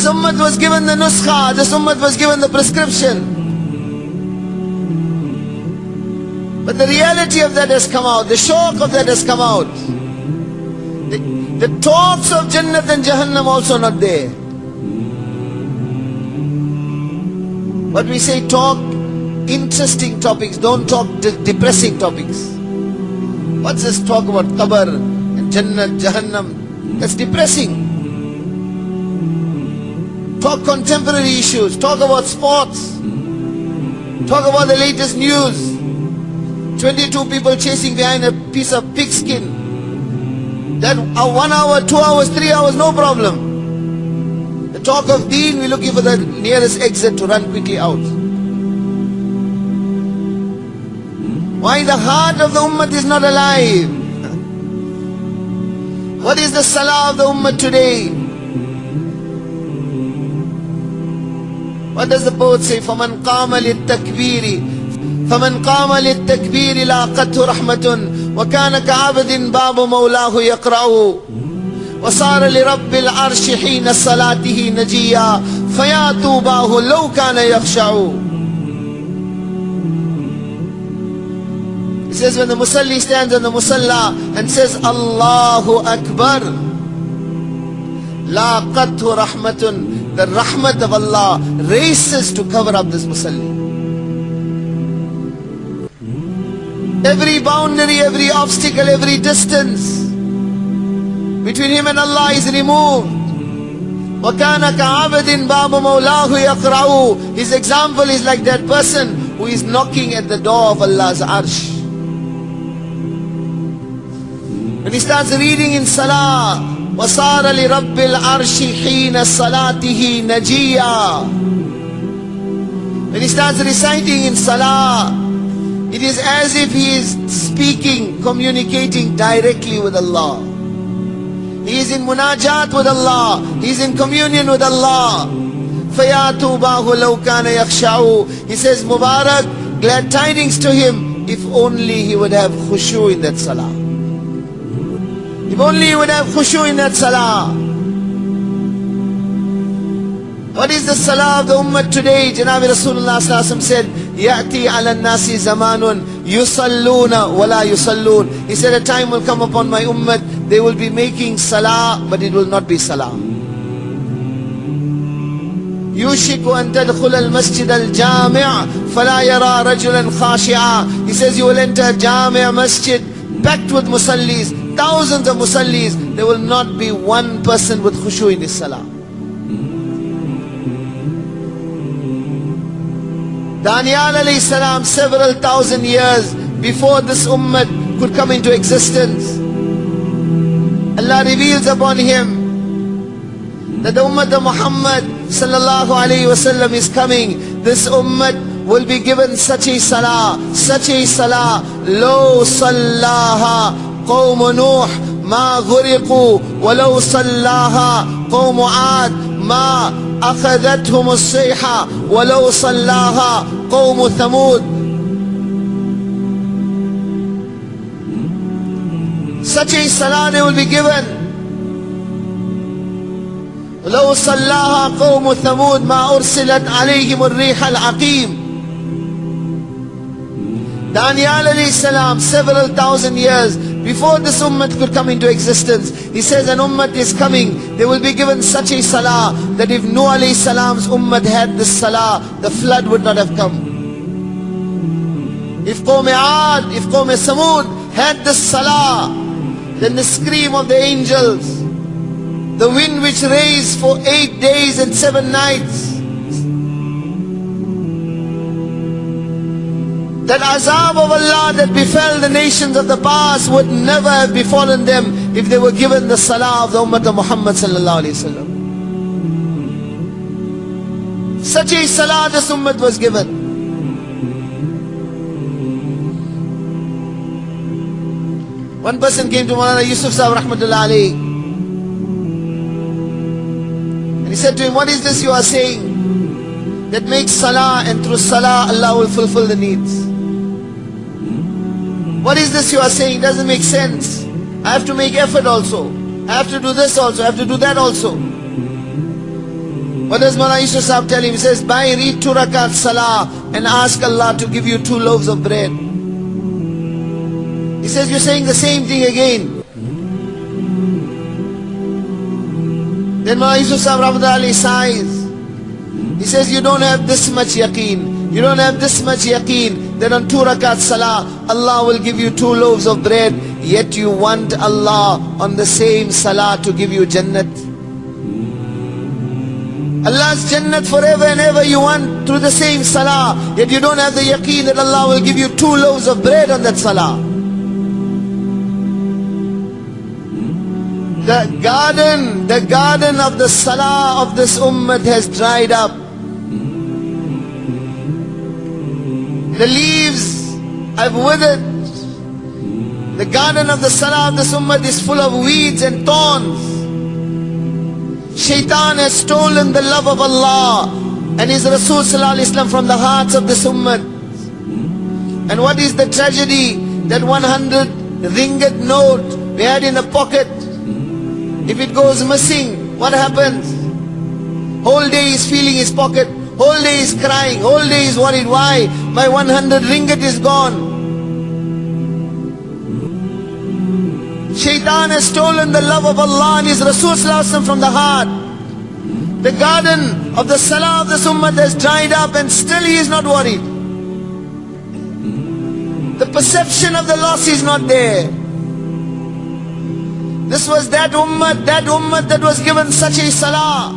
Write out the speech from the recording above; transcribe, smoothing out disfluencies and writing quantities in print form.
This ummah was given the nuskha, this ummah was given the prescription. But the reality of that has come out, the shock of that has come out. The talks of Jannat and Jahannam also not there. But we say talk interesting topics, don't talk depressing topics. What's this talk about Qabr and Jannat, Jahannam? That's depressing. Talk contemporary issues, talk about sports, talk about the latest news. 22 people chasing behind a piece of pigskin. That 1 hour, 2 hours, 3 hours, no problem. The talk of deen, we're looking for the nearest exit to run quickly out. Why the heart of the ummah is not alive? What is the salah of the ummah today? What does the poet say? فَمَنْ قَامَ لِلتَّكْبِيرِ فمن قام للتكبير لاقته رحمة وكان كعبد باب مولاه يقرأ وصار لرب العرش حين صلاته نجيا فيا طوباه لو كان يخشع. He says when the musalli stands on the musalla and says Allahu Akbar, laqathu rahmatun, the rahmat of Allah races to cover up this musalli. Every boundary, every obstacle, every distance between him and Allah is removed. وَكَانَ كَعَبَدٍ بَابُ مَوْلَاهُ يَقْرَعُ. His example is like that person who is knocking at the door of Allah's arsh. When he starts reading in Salah, وَصَارَ لِرَبِّ الْعَرْشِ حِينَ صَلَاتِهِ نَجِيًّا. When he starts reciting in Salah, it is as if he is speaking, communicating directly with Allah. He is in munajat with Allah. He is in communion with Allah. فَيَا تُوبَاهُ لَوْ كَانَ يَخْشَعُ. He says, Mubarak, glad tidings to him, if only he would have khushu in that salah. If only he would have khushu in that salah. What is the salah of the ummah today? Janabi Rasulullah sallallahu alaihi wasallam said, يَأْتِي عَلَى النَّاسِ زَمَانٌ يُصَلُّونَ وَلَا يُصَلُّونَ. He said, a time will come upon my ummah, they will be making salah, but it will not be salah. يُوشِكُ أَن تَدْخُلَ الْمَسْجِدَ الْجَامِعَ فَلَا يَرَى رَجُلًا خَاشِعًا. He says, you will enter Jami' Masjid, packed with musallis, thousands of musallis. There will not be one person with khushu in his salah. Daniel alayhi salam, several thousand years before this ummah could come into existence, Allah reveals upon him that the ummah of Muhammad sallallahu alayhi wasallam is coming. This ummah will be given such a salah, lo sallaha qawm Nuh ma ghuriqu wa lo sallaha qawm Aad ma أخذتهم الصيحة ولو صلاها قوم ثمود. Such a salah they will be given. لو صلاها قوم ثمود ما أرسلت عليهم الريح العقيم. Daniel alayhi salam, several thousand years before this ummah could come into existence, he says an ummah is coming. They will be given such a salah that if Nuh alayhi salam's ummah had this salah, the flood would not have come. If Qawm Aad, if Qawm Samud had this salah, then the scream of the angels, the wind which raised for 8 days and 7 nights, that azab of Allah that befell the nations of the past would never have befallen them if they were given the salah of the ummah of Muhammad sallallahu alayhi wasallam. Such a salah this ummah was given. One person came to Maulana Yusuf Sahib rahmatullah alayhi, and he said to him, what is this you are saying that makes salah, and through salah Allah will fulfill the needs? What is this you are saying? Doesn't make sense. I have to make effort also. I have to do this also. I have to do that also. What does Mawlana Yusuf Sahib tell him? He says, read 2 rakat salah and ask Allah to give you 2 loaves of bread. He says, you're saying the same thing again. Then Mawlana Yusuf Sahib Rahmatullahi sighs. He says, you don't have this much yaqeen. You don't have this much yaqeen that on 2 rakat salah, Allah will give you 2 loaves of bread, yet you want Allah on the same salah to give you Jannat. Allah's Jannat forever and ever you want through the same salah, yet you don't have the yaqeen that Allah will give you 2 loaves of bread on that salah. The garden of the salah of this ummah has dried up. The leaves have withered. The garden of the salah of this ummah is full of weeds and thorns. Shaitan has stolen the love of Allah and His Rasul Sallallahu Alaihi Wasallam from the hearts of this ummah. And what is the tragedy? That 100 ringgit note we had in a pocket, if it goes missing, what happens? Whole day is feeling his pocket, whole day is crying, whole day is worried. Why? My 100 ringgit is gone. Shaitan has stolen the love of Allah and His Rasul Sallallahu Alaihi Wasallam from the heart. The garden of the salah of this ummah has dried up and still he is not worried. The perception of the loss is not there. This was that ummah that was given such a salah.